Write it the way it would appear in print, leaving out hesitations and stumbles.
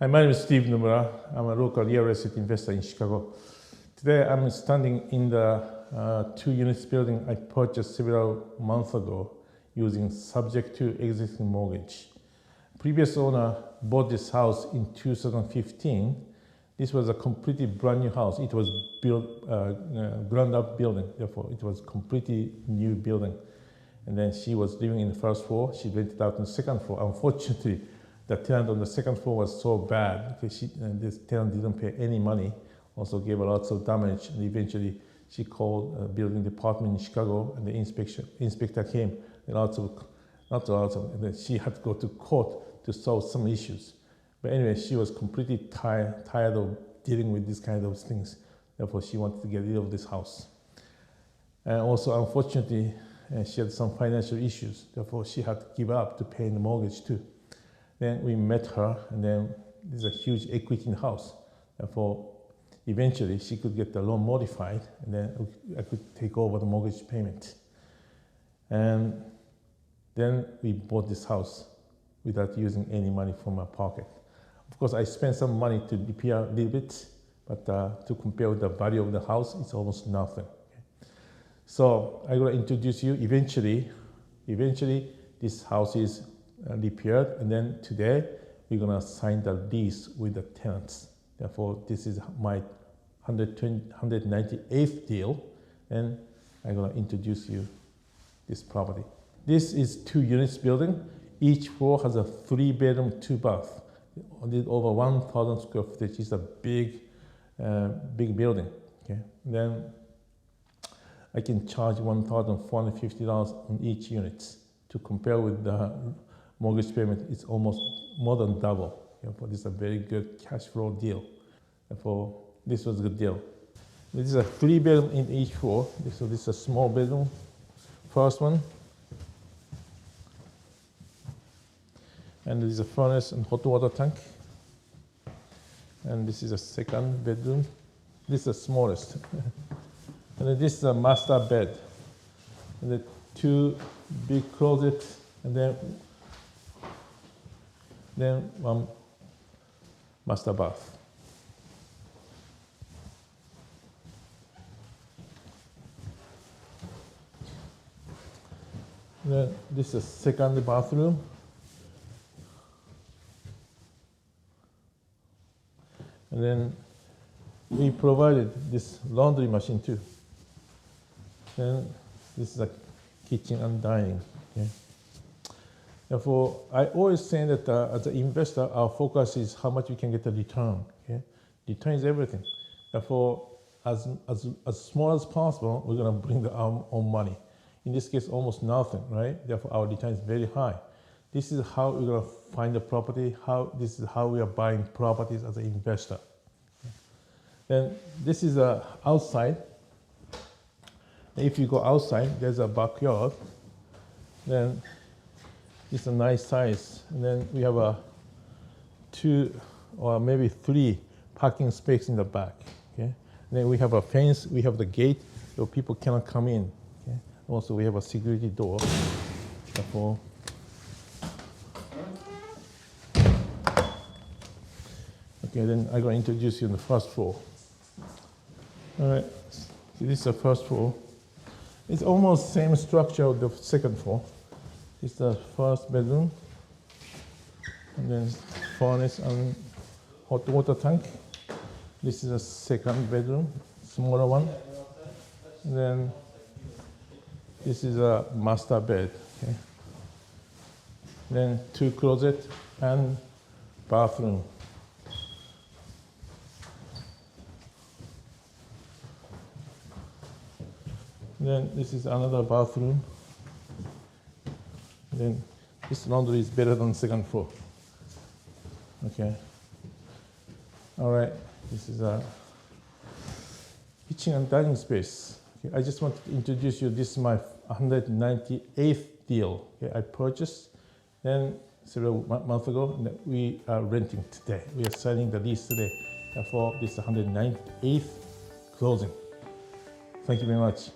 Hi, my name is Steve Nomura. I'm a local real estate investor in Chicago. Today, I'm standing in the 2-unit building I purchased several months ago using subject to existing mortgage. Previous owner bought this house in 2015. This was a completely brand new house. It was built ground up building, therefore it was completely new building. And then she was living in the first floor. She rented out on the second floor. Unfortunately, the tenant on the second floor was so bad because this tenant didn't pay any money, also gave her lots of damage, and eventually she called a building department in Chicago, and the inspector came, and and then she had to go to court to solve some issues. But anyway, she was completely tired of dealing with these kind of things. Therefore, she wanted to get rid of this house. And also, unfortunately, she had some financial issues. Therefore, she had to give up to pay the mortgage too. Then we met her, and then there's a huge equity in the house. Therefore, eventually she could get the loan modified, and then I could take over the mortgage payment. And then we bought this house without using any money from my pocket. Of course, I spent some money to repair a little bit, but to compare with the value of the house, it's almost nothing. Okay? So I'm going to introduce you. Eventually, this house is repaired, and then today we're going to sign the lease with the tenants. Therefore, this is my 198th deal, and I'm going to introduce you this property. This is 2 units building. Each floor has a 3-bedroom, 2-bath. Over 1,000 square footage. It's a big building. Okay, then I can charge $1,450 on each unit. To compare with the mortgage payment, it's almost more than double. Therefore, this is a very good cash flow deal. Therefore, this was a good deal. This is a 3-bedroom in each floor. So this is a small bedroom, first one. And there is a furnace and hot water tank. And this is a second bedroom. This is the smallest. And then this is a master bed. And the 2 big closets, and then 1 master bath. Then this is a second bathroom. And then we provided this laundry machine too. Then this is a kitchen and dining. Okay? Therefore, I always say that as an investor, our focus is how much we can get a return. Okay? Return is everything. Therefore, as small as possible, we're going to bring our own money. In this case, almost nothing, right? Therefore, our return is very high. This is how we're going to find the property. This is how we are buying properties as an investor. Then this is outside. If you go outside, there's a backyard. Then it's a nice size. And then we have 2 or maybe 3 parking spaces in the back. Okay? And then we have a fence. We have the gate so people cannot come in. Okay? Also, we have a security door. Therefore, okay, then I'm going to introduce you on the first floor. All right, so this is the first floor. It's almost same structure of the second floor. It's the first bedroom, and then furnace and hot water tank. This is a second bedroom, smaller one. And then this is a master bed. Okay. Then 2 closets and bathroom. Then this is another bathroom. Then this laundry is better than the second floor. Okay. All right. This is a kitchen and dining space. Okay. I just want to introduce you. This is my 198th deal. Okay. I purchased then several months ago, and we are renting today. We are signing the lease today. Therefore, this is 198th closing. Thank you very much.